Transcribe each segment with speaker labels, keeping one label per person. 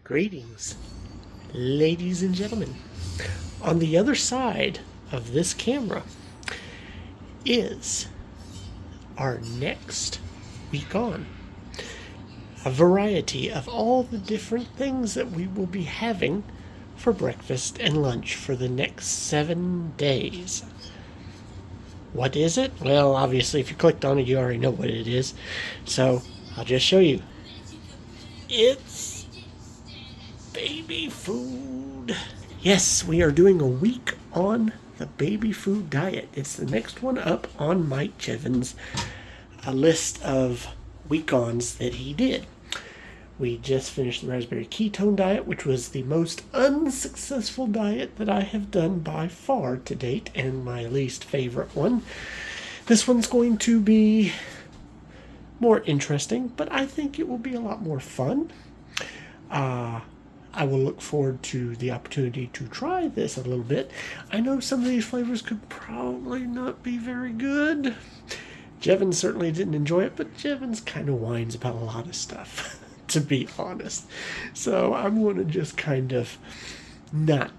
Speaker 1: Greetings, ladies and gentlemen. On the other side of this camera is our next week on. A variety of all the different things that we will be having for breakfast and lunch for the next 7 days. What is it? Well, obviously, if you clicked on it, you already know what it is. So, I'll just show you. It's baby food. Yes, we are doing a week on the baby food diet. It's the next one up on Mike Chevin's list of week-ons that he did. We just finished the raspberry ketone diet, which was the most unsuccessful diet that I have done by far to date, and my least favorite one. This one's going to be more interesting, but I think it will be a lot more fun. I will look forward to the opportunity to try this a little bit. I know some of these flavors could probably not be very good. Jevin certainly didn't enjoy it, but Jevin's kind of whines about a lot of stuff, to be honest. So I'm going to just kind of not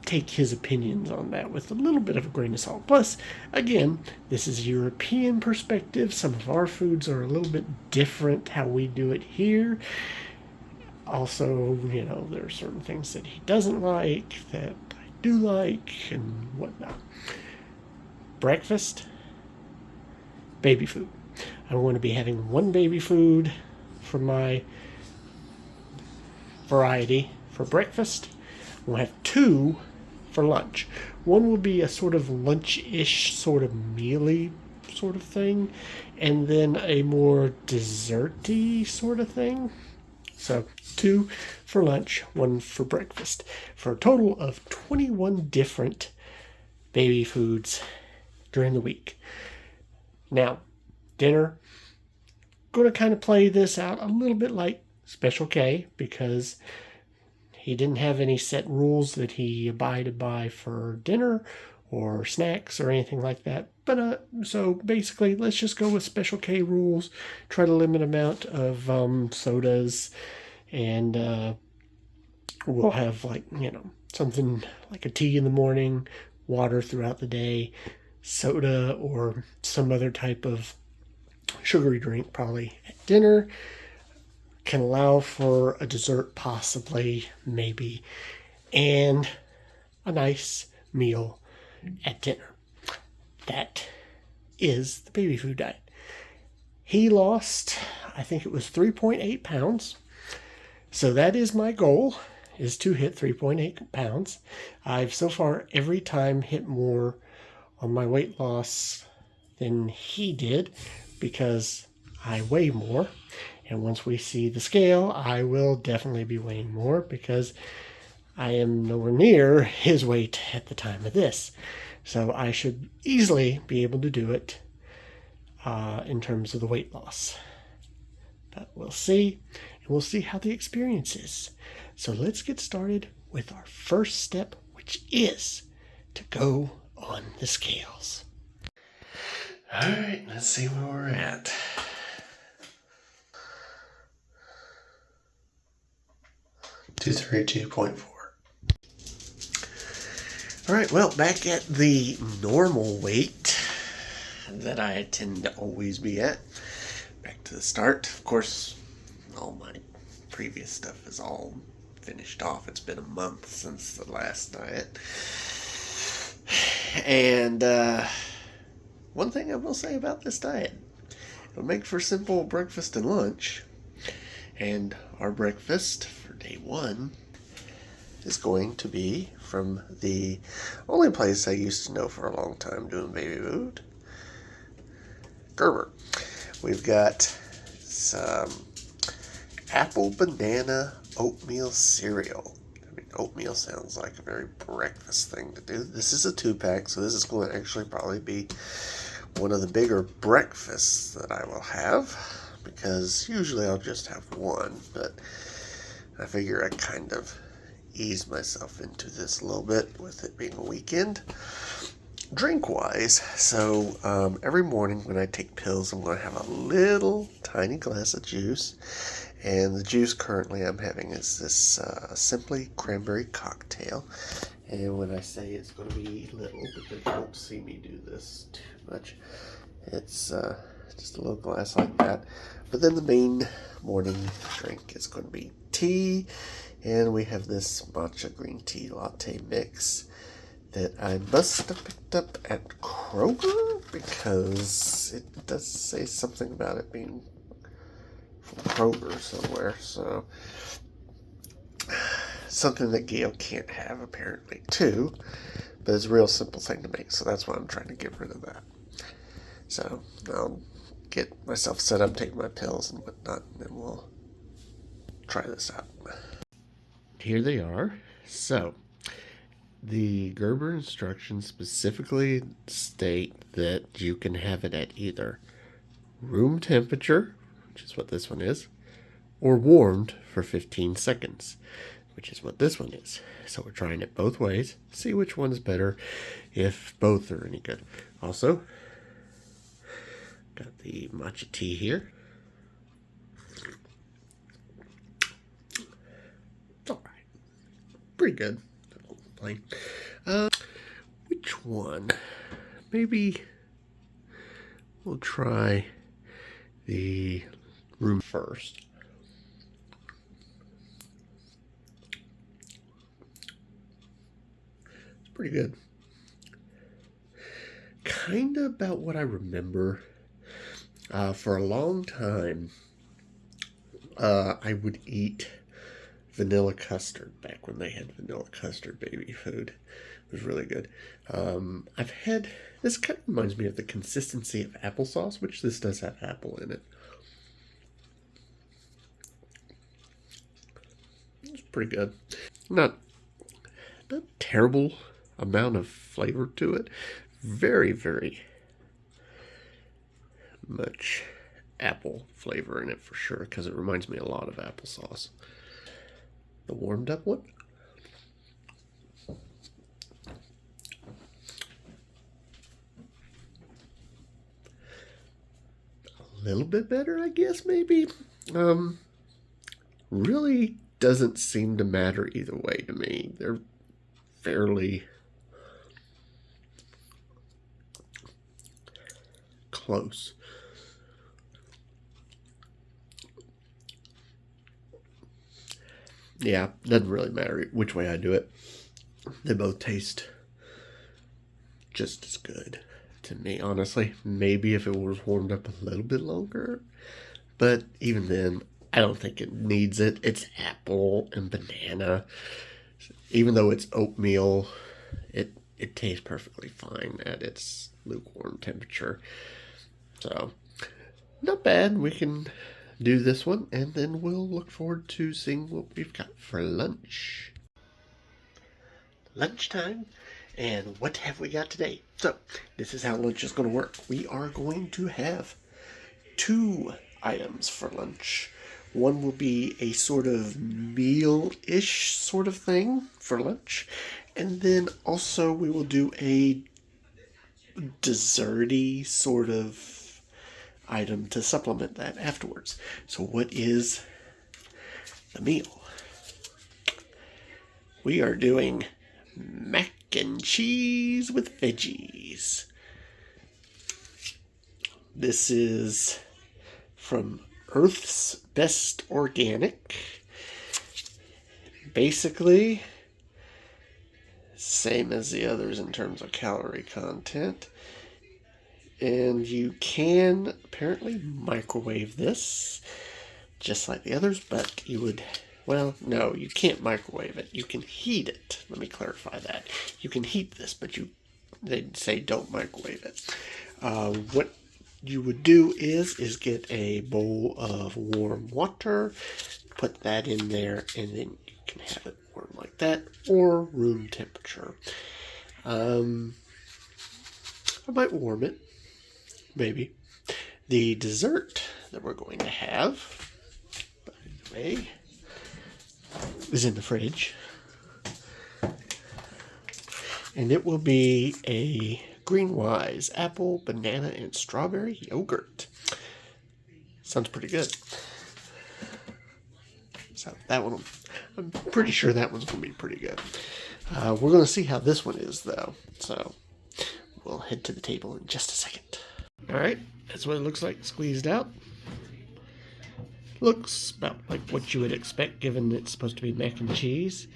Speaker 1: take his opinions on that with a little bit of a grain of salt. Plus, again, this is a European perspective. Some of our foods are a little bit different how we do it here. Also, there are certain things that he doesn't like that I do like and whatnot. Breakfast, baby food. I'm going to be having one baby food for my variety for breakfast. We'll have two for lunch. One will be a sort of lunch-ish, sort of mealy sort of thing, and then a more desserty sort of thing. So 2 for lunch, 1 for breakfast, for a total of 21 different baby foods during the week. Now, dinner, going to kind of play this out a little bit like Special K, because he didn't have any set rules that he abided by for dinner or snacks or anything like that. But so basically, let's just go with Special K rules. Try to limit amount of sodas, and we'll have something like a tea in the morning, water throughout the day, soda or some other type of sugary drink probably at dinner. Can allow for a dessert possibly, maybe, and a nice meal at dinner. That is the baby food diet. He lost, I think it was 3.8 pounds. So that is my goal, is to hit 3.8 pounds. I've so far every time hit more on my weight loss than he did because I weigh more. And once we see the scale, I will definitely be weighing more because I am nowhere near his weight at the time of this. So I should easily be able to do it in terms of the weight loss. But we'll see, and we'll see how the experience is. So let's get started with our first step, which is to go on the scales. All right, let's see where we're at. $232.4. All right, well, back at the normal weight that I tend to always be at. Back to the start. Of course, all my previous stuff is all finished off. It's been a month since the last diet. And one thing I will say about this diet, it'll make for simple breakfast and lunch. And our breakfast for day 1 is going to be from the only place I used to know for a long time doing baby food, Gerber. We've got some apple banana oatmeal cereal. I mean, oatmeal sounds like a very breakfast thing to do. This is a 2-pack, so this is going to actually probably be one of the bigger breakfasts that I will have, because usually I'll just have one, but I figure I kind of ease myself into this a little bit with it being a weekend. Drink-wise, so every morning when I take pills, I'm going to have a little tiny glass of juice,
Speaker 2: And the juice currently I'm having is this Simply Cranberry Cocktail. And when I say it's going to be little, because you won't see me do this too much, it's just a little glass like that. But then the main morning drink is going to be tea. And we have this matcha green tea latte mix that I must have picked up at Kroger, because it does say something about it being from Kroger somewhere. So something that Gail can't have apparently too, but it's a real simple thing to make, so that's why I'm trying to get rid of that. So I'll get myself set up, take my pills and whatnot, and then we'll try this out.
Speaker 1: Here they are. So the Gerber instructions specifically state that you can have it at either room temperature, which is what this one is, or warmed for 15 seconds, which is what this one is. So we're trying it both ways, see which one's better, if both are any good. Also, got the matcha tea here. It's alright. Pretty good. Plain. Which one? Maybe we'll try the room first. It's pretty good. Kind of about what I remember. For a long time, I would eat vanilla custard back when they had vanilla custard baby food. It was really good. I've had, this kind of reminds me of the consistency of applesauce, which this does have apple in it. It's pretty good. Not terrible amount of flavor to it. Very, very much apple flavor in it for sure, because it reminds me a lot of applesauce. The warmed up one. A little bit better, I guess, maybe. Really doesn't seem to matter either way to me. They're fairly close. Yeah, doesn't really matter which way I do it. They both taste just as good to me, honestly. Maybe if it was warmed up a little bit longer, but even then, I don't think it needs it. It's apple and banana. Even though it's oatmeal, it tastes perfectly fine at its lukewarm temperature. So, not bad. We can do this one, and then we'll look forward to seeing what we've got for lunch. Lunchtime, and what have we got today? So, this is how lunch is going to work. We are going to have 2 items for lunch. One will be a sort of meal-ish sort of thing for lunch, and then also we will do a desserty sort of item to supplement that afterwards. So what is the meal? We are doing mac and cheese with veggies. This is from Earth's Best Organic. Basically, same as the others in terms of calorie content. And you can apparently microwave this, just like the others, but you would, well, no, you can't microwave it. You can heat it. Let me clarify that. You can heat this, but they'd say don't microwave it. What you would do is get a bowl of warm water, put that in there, and then you can have it warm like that, or room temperature. I might warm it. Maybe. The dessert that we're going to have, by the way, is in the fridge. And it will be a Greenwise apple, banana, and strawberry yogurt. Sounds pretty good. That one, I'm pretty sure that one's going to be pretty good. We're going to see how this one is, though. So we'll head to the table in just a second. All right, that's what it looks like squeezed out. Looks about like what you would expect, given it's supposed to be mac and cheese.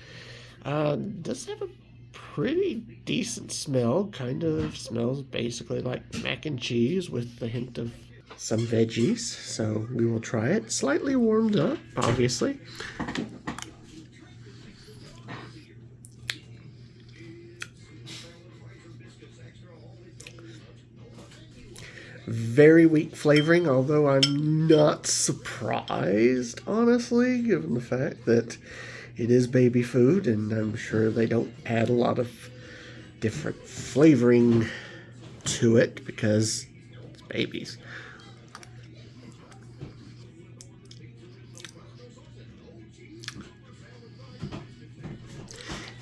Speaker 1: Does have a pretty decent smell. Kind of smells basically like mac and cheese with the hint of some veggies. So we will try it. Slightly warmed up, obviously. Very weak flavoring, although I'm not surprised, honestly, given the fact that it is baby food, and I'm sure they don't add a lot of different flavoring to it because it's babies.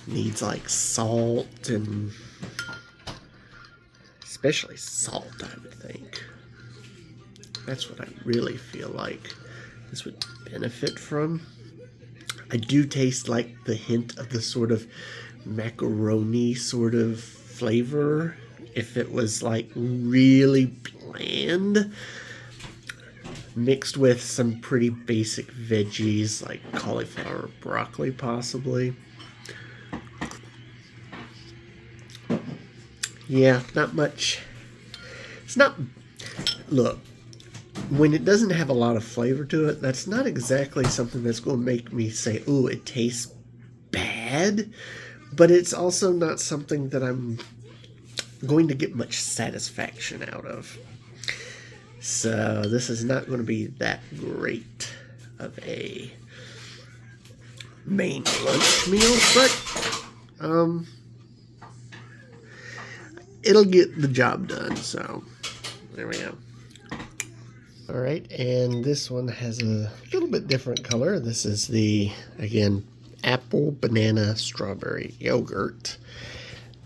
Speaker 1: Needs like salt, and especially salt, I would think. That's what I really feel like this would benefit from. I do taste like the hint of the sort of macaroni sort of flavor if it was like really bland, mixed with some pretty basic veggies like cauliflower or broccoli possibly. Yeah, not much. It's not, look, when it doesn't have a lot of flavor to it, that's not exactly something that's going to make me say, ooh, it tastes bad. But it's also not something that I'm going to get much satisfaction out of. So this is not going to be that great of a main lunch meal, but it'll get the job done. So there we go. All right, and this one has a little bit different color. This is the, again, apple, banana, strawberry yogurt.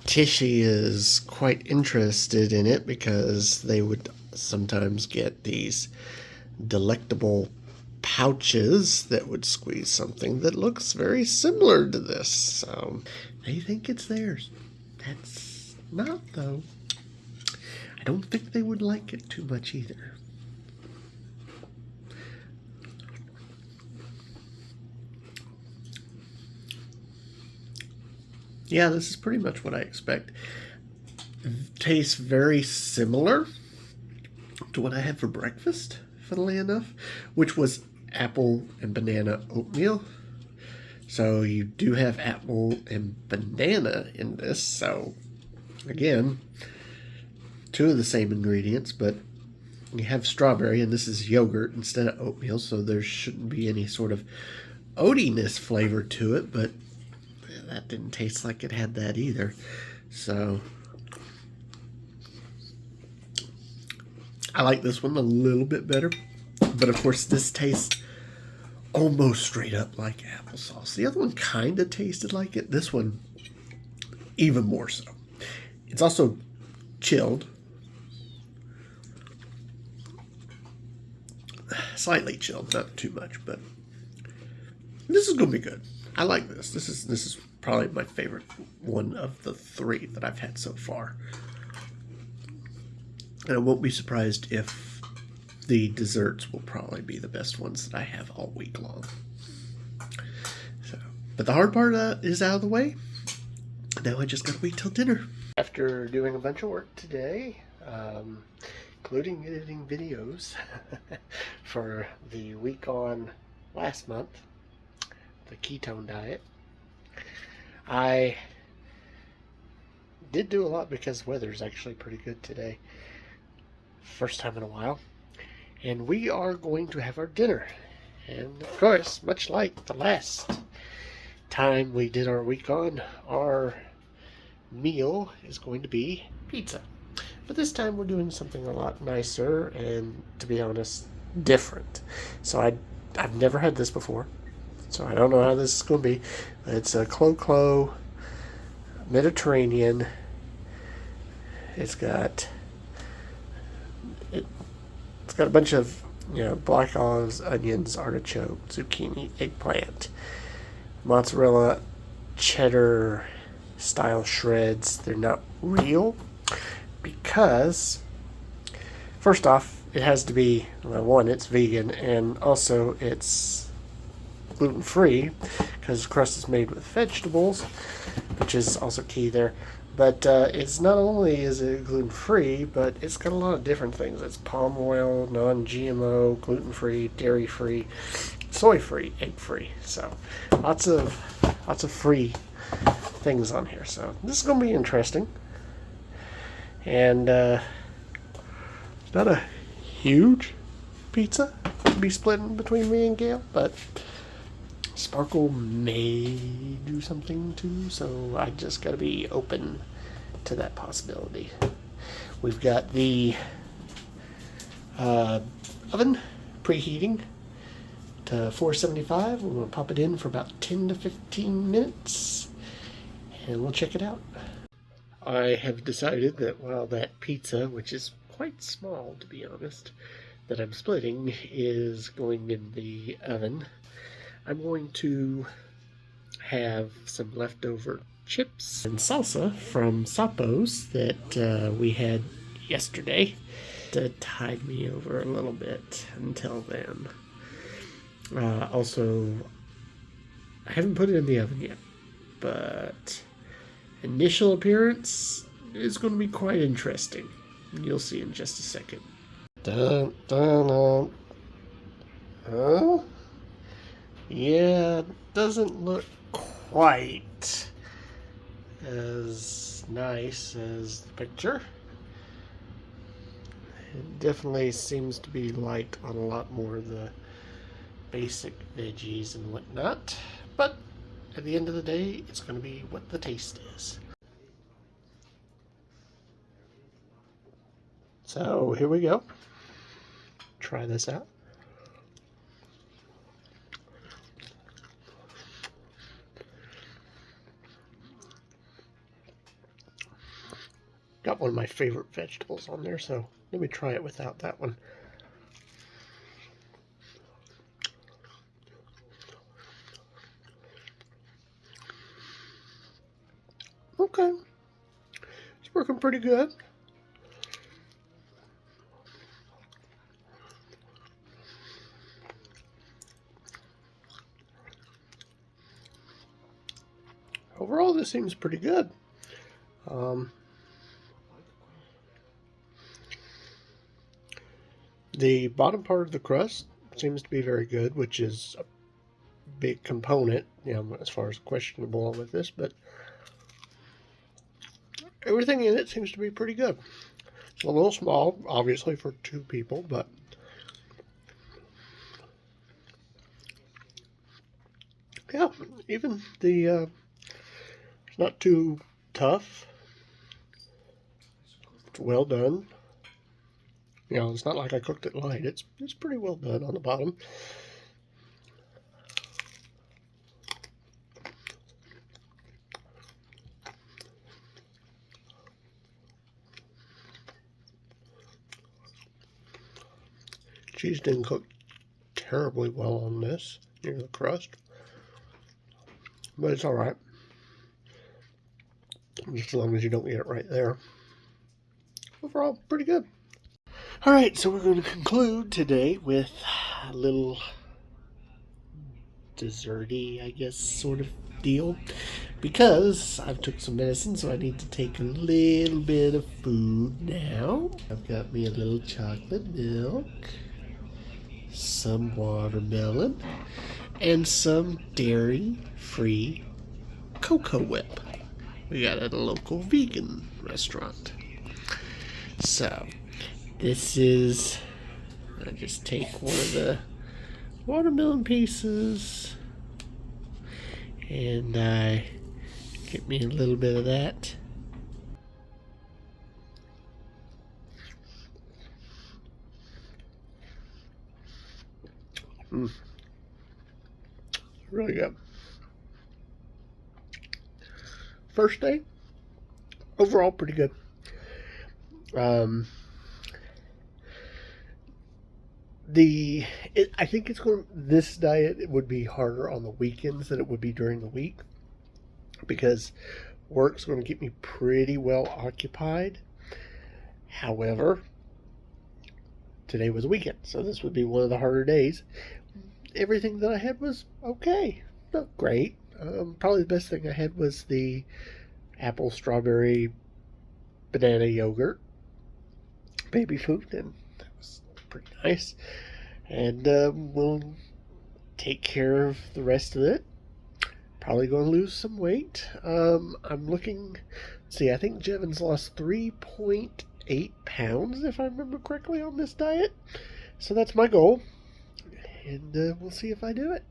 Speaker 1: Tishy is quite interested in it because they would sometimes get these delectable pouches that would squeeze something that looks very similar to this. So they think it's theirs. That's not, though. I don't think they would like it too much either. Yeah, this is pretty much what I expect. Tastes very similar to what I had for breakfast, funnily enough, which was apple and banana oatmeal. So you do have apple and banana in this. So again, two of the same ingredients, but you have strawberry, and this is yogurt instead of oatmeal, so there shouldn't be any sort of oatiness flavor to it, but that didn't taste like it had that either. So I like this one a little bit better, but of course this tastes almost straight up like applesauce. The other one kind of tasted like it. This one even more so. It's also chilled, slightly chilled, not too much, but this is gonna be good. I like this. This is probably my favorite one of the three that I've had so far. And I won't be surprised if the desserts will probably be the best ones that I have all week long. So, but the hard part is out of the way. Now I just gotta wait till dinner. After doing a bunch of work today, including editing videos for the week on last month, the ketone diet, I did do a lot because the weather's actually pretty good today. First time in a while. And we are going to have our dinner. And of course, much like the last time we did our week on, our meal is going to be pizza. But this time we're doing something a lot nicer and, to be honest, different. So I've never had this before. So I don't know how this is going to be. It's a Clo Mediterranean. It's got a bunch of black olives, onions, artichoke, zucchini, eggplant, mozzarella, cheddar style shreds. They're not real because, first off, it has to be, well, one, it's vegan, and also it's gluten free because the crust is made with vegetables, which is also key there. But it's not only is it gluten free, but it's got a lot of different things. It's palm oil, non-GMO, gluten free, dairy free, soy free, egg free. So lots of free things on here. So this is going to be interesting. And it's not a huge pizza to be split between me and Gail, but Sparkle may do something too, so I just gotta be open to that possibility. We've got the oven preheating to 475. We're gonna pop it in for about 10 to 15 minutes and we'll check it out. I have decided that while that pizza, which is quite small to be honest, that I'm splitting is going in the oven, I'm going to have some leftover chips and salsa from Sapo's that we had yesterday to tide me over a little bit until then. Also, I haven't put it in the oven yet, but initial appearance is going to be quite interesting. You'll see in just a second. Dun, dun, dun. Huh? Yeah, doesn't look quite as nice as the picture. It definitely seems to be light on a lot more of the basic veggies and whatnot. But at the end of the day, it's going to be what the taste is. So here we go. Try this out. Got one of my favorite vegetables on there, so let me try it without that one. Okay. It's working pretty good. Overall, this seems pretty good. The bottom part of the crust seems to be very good, which is a big component, as far as questionable with this, but everything in it seems to be pretty good. It's a little small, obviously, for two people, but yeah, even the it's not too tough. It's well done. It's not like I cooked it light. It's pretty well done on the bottom. Cheese didn't cook terribly well on this, near the crust, but it's all right. Just as long as you don't get it right there. Overall, pretty good. All right, so we're going to conclude today with a little desserty, I guess, sort of deal. Because I've took some medicine, so I need to take a little bit of food now. I've got me a little chocolate milk, some watermelon, and some dairy-free Cocoa Whip. We got it at a local vegan restaurant. So, this is, I just take one of the watermelon pieces and I get me a little bit of that. Really good. First day, overall pretty good. I think this diet it would be harder on the weekends than it would be during the week because work's going to keep me pretty well occupied. However, today was a weekend, so this would be one of the harder days. Everything that I had was okay, not great. Probably the best thing I had was the apple, strawberry, banana yogurt baby food, and that was pretty nice. And we'll take care of the rest of it. Probably going to lose some weight. I'm looking. See, I think Jevon's lost 3.8 pounds, if I remember correctly, on this diet. So that's my goal, and we'll see if I do it.